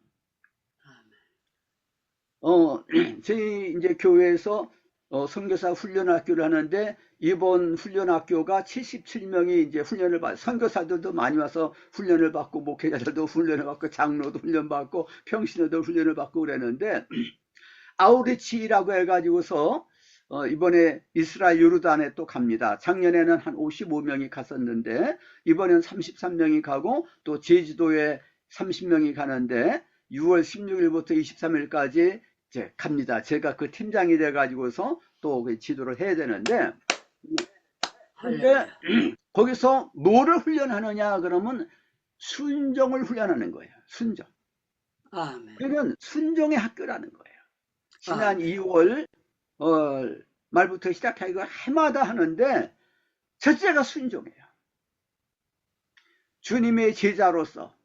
저희 이제 교회에서 선교사 훈련학교를 하는데 이번 훈련학교가 77명이 이제 훈련을 받고, 선교사들도 많이 와서 훈련을 받고, 목회자들도 훈련을 받고, 장로도 훈련 받고, 평신호도 훈련을 받고 그랬는데 아우리치라고 해가지고서 이번에 이스라엘 요르단에 또 갑니다. 작년에는 한 55명이 갔었는데 이번엔 33명이 가고 또 제주도에 30명이 가는데 6월 16일부터 23일까지 이제 갑니다. 제가 그 팀장이 돼가지고서 또 그 지도를 해야 되는데, 근데 거기서 뭐를 훈련하느냐 그러면 순종을 훈련하는 거예요. 순종. 아멘. 그러면 순종의 학교라는 거예요. 지난 아멘. 2월 말부터 시작해서 해마다 하는데 첫째가 순종이에요. 주님의 제자로서,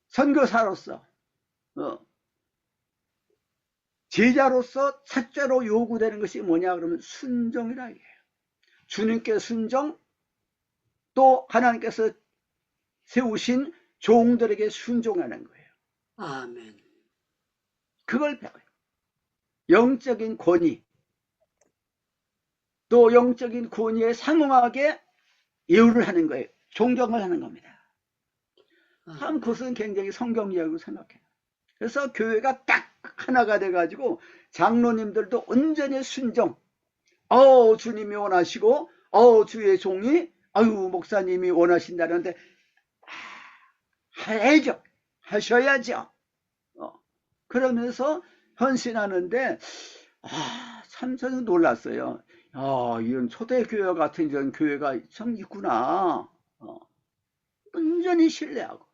선교사로서, 제자로서 첫째로 요구되는 것이 뭐냐 그러면 순종이라 해요. 주님께 순종, 또 하나님께서 세우신 종들에게 순종하는 거예요. 아멘. 그걸 배워요. 영적인 권위, 또 영적인 권위에 상응하게 예우를 하는 거예요. 존경을 하는 겁니다. 참 그것은 굉장히 성경이라고 생각해요. 그래서 교회가 딱 하나가 돼가지고 장로님들도 온전히 순종, 주님이 원하시고, 주의 종이, 목사님이 원하신다는데 해야죠. 하셔야죠. 그러면서 헌신하는데 참 저는 놀랐어요. 이런 초대교회 같은 이런 교회가 참 있구나. 온전히 신뢰하고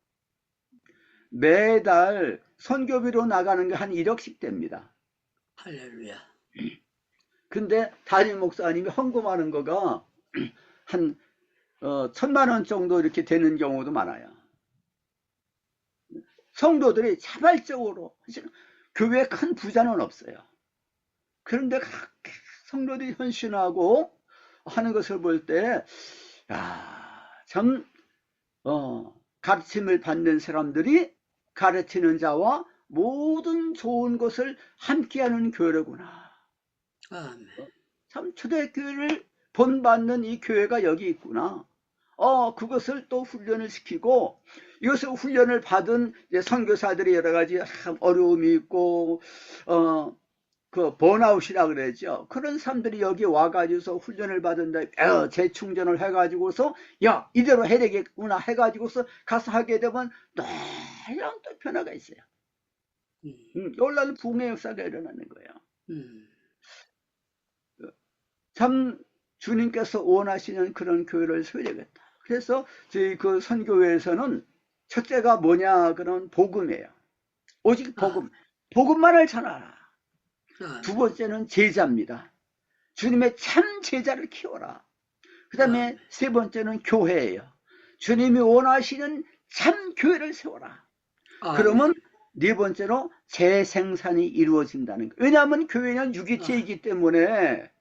매달 선교비로 나가는 게 한 1억씩 됩니다. 할렐루야. 근데 담임 목사님이 헌금하는 거가 한 1,000만 원 정도 이렇게 되는 경우도 많아요. 성도들이 자발적으로, 교회에 큰 부자는 없어요. 그런데 성도들이 헌신하고 하는 것을 볼 때, 참 가르침을 받는 사람들이 가르치는 자와 모든 좋은 것을 함께하는 교회구나. 아멘. 참 초대교회를 본받는 이 교회가 여기 있구나. 그것을 또 훈련을 시키고, 이것을 훈련을 받은 이제 선교사들이 여러 가지 어려움이 있고, 그 번아웃이라 그러죠. 그런 사람들이 여기 와가지고서 훈련을 받은다, 재충전을 해가지고서 야, 이대로 해야 되겠구나 해가지고서 가서 하게 되면 놀라운 또 변화가 있어요. 놀라운 부흥의 역사가 일어나는 거예요. 참 주님께서 원하시는 그런 교회를 세워야 되겠다. 그래서 저희 그 선교회에서는 첫째가 뭐냐, 그런 복음이에요. 오직 복음, 복음만을 전하라. 두 번째는 제자입니다. 주님의 참 제자를 키워라. 그 다음에 세 번째는 교회예요. 주님이 원하시는 참 교회를 세워라. 그러면 네 번째로 재생산이 이루어진다는 거예요. 왜냐하면 교회는 유기체이기 때문에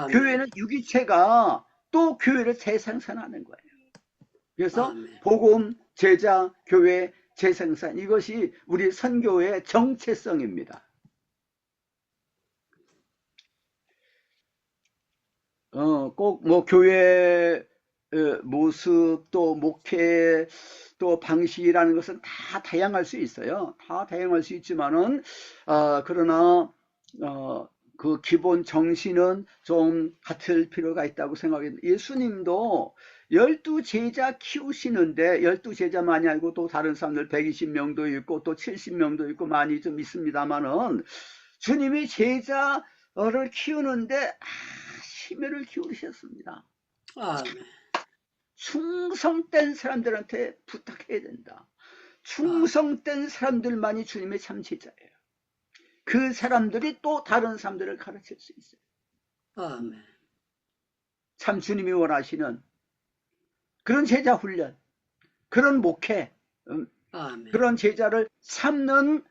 교회는 유기체가 또 교회를 재생산하는 거예요. 그래서 복음, 제자, 교회, 재생산, 이것이 우리 선교의 정체성입니다. 꼭 뭐 교회 모습, 또 목회, 또 방식이라는 것은 다 다양할 수 있어요. 다 다양할 수 있지만은 그러나 그 기본 정신은 좀 같을 필요가 있다고 생각합니다. 예수님도 12제자 키우시는데 12제자만이 아니고 또 다른 사람들 120명도 있고 또 70명도 있고 많이 좀 있습니다만은 주님이 제자를 키우는데 심혈을 기울이셨습니다. 충성된 사람들한테 부탁해야 된다. 충성된 사람들만이 주님의 참 제자예요. 그 사람들이 또 다른 사람들을 가르칠 수 있어요. 참 주님이 원하시는 그런 제자 훈련, 그런 목회, 그런 제자를 삼는,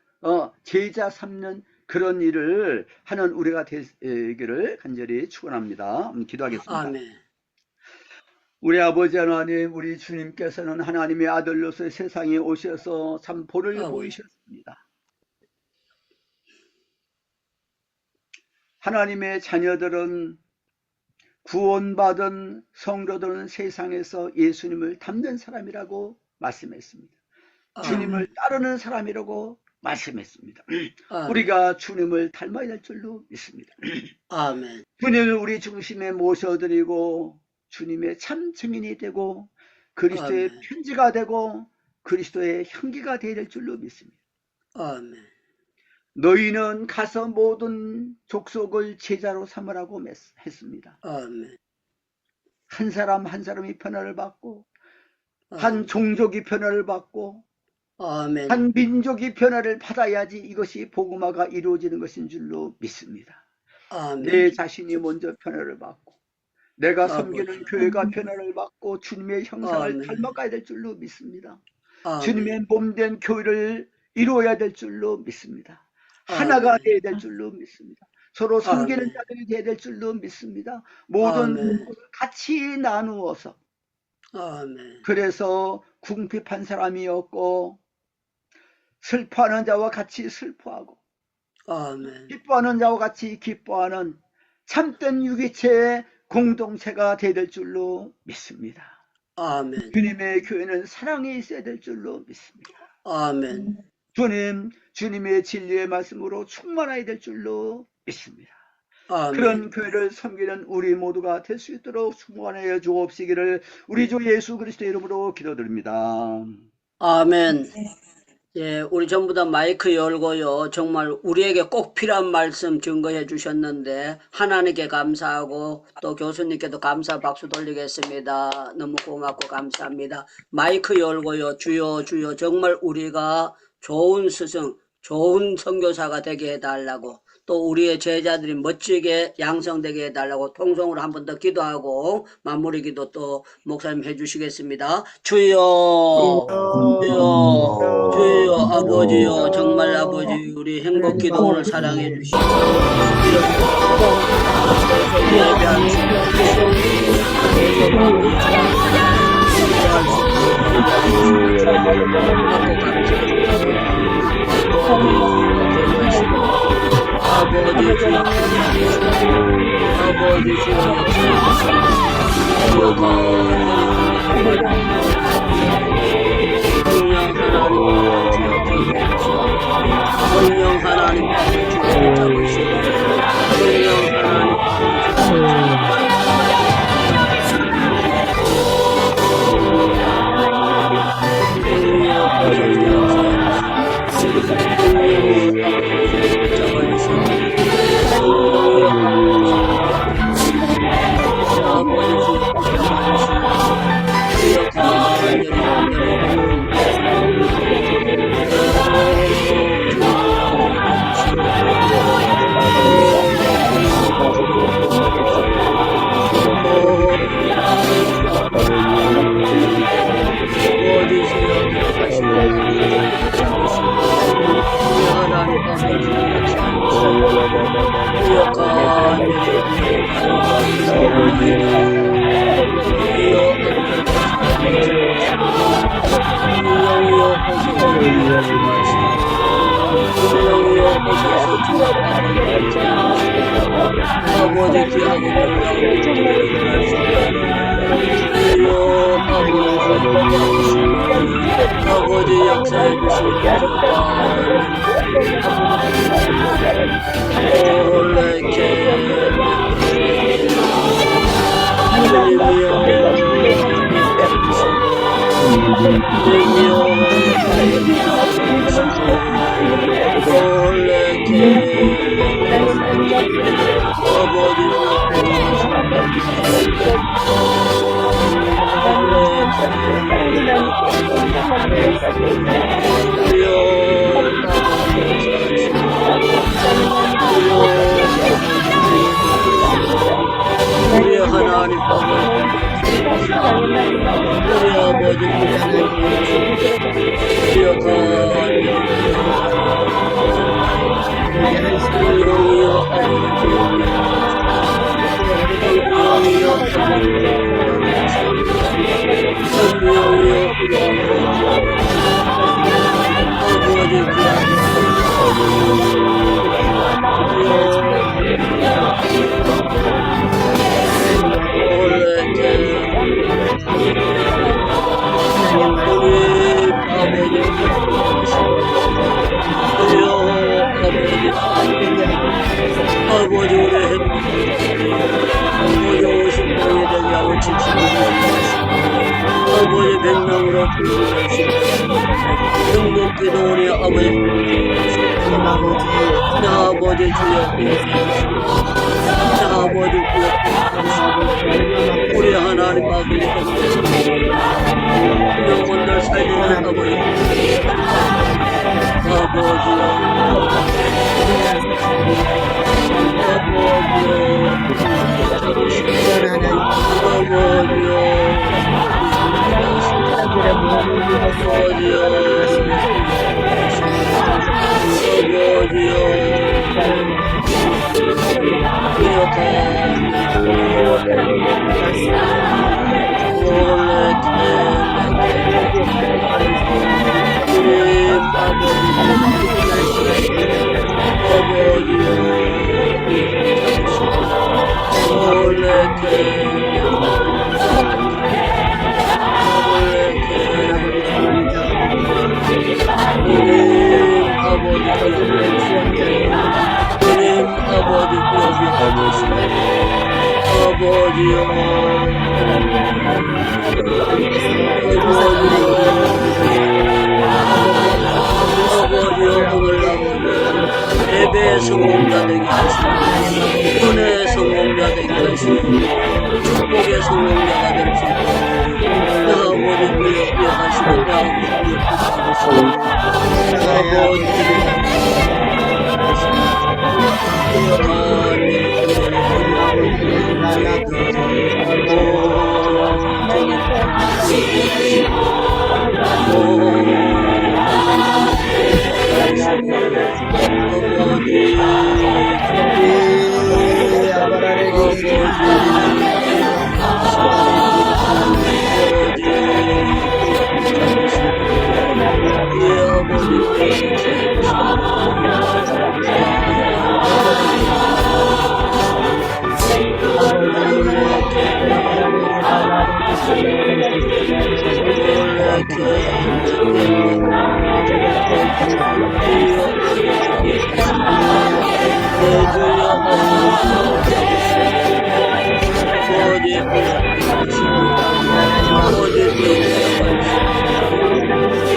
제자 삼는 그런 일을 하는 우리가 되기를 간절히 축원합니다. 기도하겠습니다. 우리 아버지 하나님, 우리 주님께서는 하나님의 아들로서 세상에 오셔서 참 보를 보이셨습니다. 하나님의 자녀들은 구원받은 성도들은 세상에서 예수님을 닮는 사람이라고 말씀했습니다. 주님을 따르는 사람이라고 말씀했습니다. 우리가 주님을 닮아야 될 줄로 믿습니다. 주님을 우리 중심에 모셔드리고 주님의 참 증인이 되고 그리스도의 편지가 되고 그리스도의 향기가 되어야 될 줄로 믿습니다. 너희는 가서 모든 족속을 제자로 삼으라고 했습니다. 한 사람 한 사람이 변화를 받고 한 종족이 변화를 받고 한 민족이 변화를 받아야지 이것이 복음화가 이루어지는 것인 줄로 믿습니다. 내 자신이 먼저 변화를 받고 내가 섬기는 교회가 변화를 받고 주님의 형상을 닮아가야 될 줄로 믿습니다. 주님의 몸된 교회를 이루어야 될 줄로 믿습니다. 하나가 되어야 될 줄로 믿습니다. 서로 섬기는 자들이 되어야 될 줄로 믿습니다. 모든 것을 같이 나누어서 그래서 궁핍한 사람이 없고 슬퍼하는 자와 같이 슬퍼하고 기뻐하는 자와 같이 기뻐하는 참된 유기체의 공동체가 되어야 될 줄로 믿습니다. 주님의 교회는 사랑이 있어야 될 줄로 믿습니다. 주님의 진리의 말씀으로 충만해야 될 줄로 믿습니다. 그런 교회를 섬기는 우리 모두가 될 수 있도록 충만하여 주옵시기를 우리 주 예수 그리스도의 이름으로 기도드립니다. 아멘. 예, 우리 전부 다 마이크 열고요. 정말 우리에게 꼭 필요한 말씀 증거해 주셨는데 하나님께 감사하고 또 교수님께도 감사 박수 돌리겠습니다. 너무 고맙고 감사합니다. 마이크 열고요. 주여 주여 정말 우리가 좋은 스승, 좋은 선교사가 되게 해달라고 또 우리의 제자들이 멋지게 양성되게 해달라고 통성으로 한 번 더 기도하고 마무리 기도 또 목사님 해주시겠습니다. 주여 주여 주여 아버지요 정말 아버지 우리 행복 기도 오늘 사랑해 주시고 예배하는 아버지 주여 아버지 주여 아버지 귀하고 아버지 역사해 주시옵소서. 올레케 하나님이여 올레케 아버지 우리 하나님 우리 아버지 아버지 우리 아버지 오신 땅에 대하고 아버지 백명으로 부르시고 행복기도 우리 아버지 나 아버지 주여 나 아버지 주여 우리 하나님 아버지 영혼들 살리는 예배의 성공자 되게 하시고 은혜의 성공자 되게 하시고 축복의 성공자가 될 수 있도록 나 아버지 기억하시고 나 아버지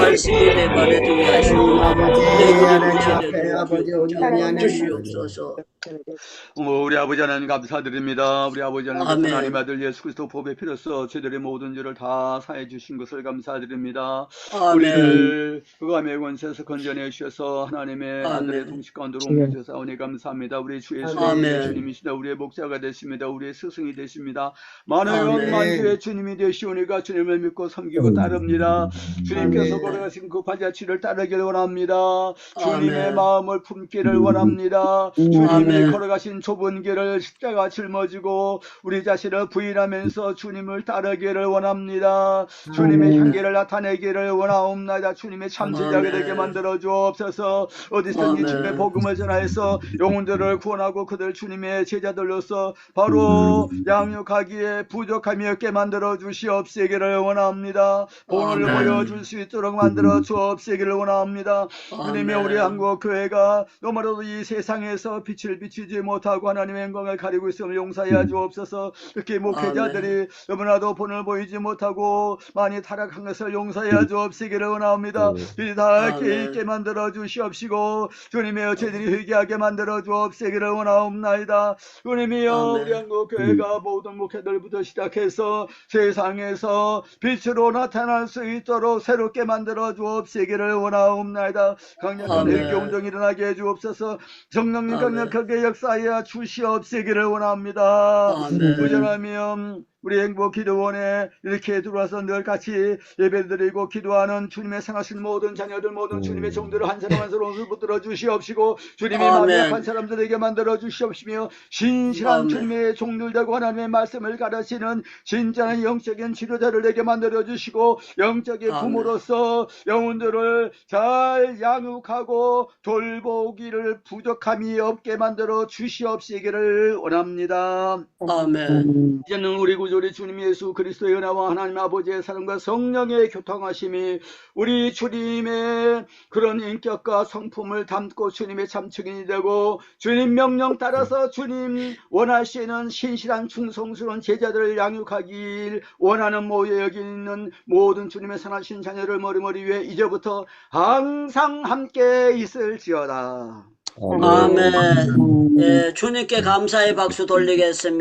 말씀이 내 발에 두게 하시고 내 그릇에 주시옵소서. 우리 아버지 하나님 감사드립니다. 우리 아버지 하나님 아멘. 하나님 아들 예수 그리스도 보배 피로써 저희들의 모든 죄를 다 사해 주신 것을 감사드립니다. 아멘. 우리를 그감의 권세에서 건져내 주셔서 하나님의 아멘. 아들의 동식관도로 옮겨주셔서 감사합니다. 우리 주 예수 아멘. 주님이시다. 우리의 목자가 되십니다. 우리의 스승이 되십니다. 많은 아멘. 만주의 주님이 되시오니까 주님을 믿고 섬기고 따릅니다. 주님께서 걸어가신 그 발자취를 따르기를 원합니다. 원합니다. 주님의 아멘. 마음을 품기를 원합니다. 주님이 아멘. 걸어가신 좁은 길을 십자가 짊어지고 우리 자신을 부인하면서 주님을 따르기를 원합니다. 주님의 향기를 나타내기를 원하옵나이다. 주님의 참제자가 아멘. 되게 만들어 주옵소서. 어디서든지 아멘. 주님의 복음을 전하여서 영혼들을 구원하고 그들 주님의 제자들로서 바로 양육하기에 부족함이 없게 만들어 주시옵시기를 원합니다. 본을 아멘. 보여줄 수 있도록 만들어 주옵시기를 원합니다. 주님의 우리 한국 교회가 너무나도 이 세상에서 빛을 비추지 못하고 하나님의 영광을 가리고 있음을 용서하여 주옵소서. 특히 목회자들이 너무나도 본을 보이지 못하고 많이 타락한 것을 용서하여 주옵시기를 원합니다. 이리 다 아멘. 있게 만들어 주시옵시고 주님의 여체들이 회개하게 만들어 주옵시기를 원하옵나이다. 주님이여 아멘. 우리 한국 교회가 모든 목회들부터 시작해서 세상에서 빛으로 나타날 수 있도록 새롭게 만들어 주옵시기를 원하옵나이다. 강력한 아멘. 회개 운동이 일어나게 해 주옵소서. 성령님 아멘. 강력하게 역사하여 주시옵시기를 원합니다. 아멘. 부전하며 우리 행복기도원에 이렇게 들어와서 늘 같이 예배드리고 기도하는 주님의 상하신 모든 자녀들 모든 주님의 종들을 한 사람 한 사람을 붙들어 주시옵시고 주님의 아멘. 마음에 약한 사람들에게 만들어 주시옵시며 신실한 아멘. 주님의 종들 되고 하나님의 말씀을 가르치는 진짜는 영적인 지도자를 내게 만들어 주시고 영적인 아멘. 부모로서 영혼들을 잘 양육하고 돌보기를 부족함이 없게 만들어 주시옵시기를 원합니다. 아멘. 이제는 우리 구주리 주님 예수 그리스도의 은혜와 하나님 아버지의 사랑과 성령의 교통하심이 우리 주님의 그런 인격과 성품을 담고 주님의 참 증인이 되고 주님 명령 따라서 주님 원하시는 신실한 충성스러운 제자들을 양육하길 원하는 모여 여기 있는 모든 주님의 선하신 자녀를 머리머리 위에 이제부터 항상 함께 있을지어다. 아멘. 예, 주님께 감사의 박수 돌리겠습니다.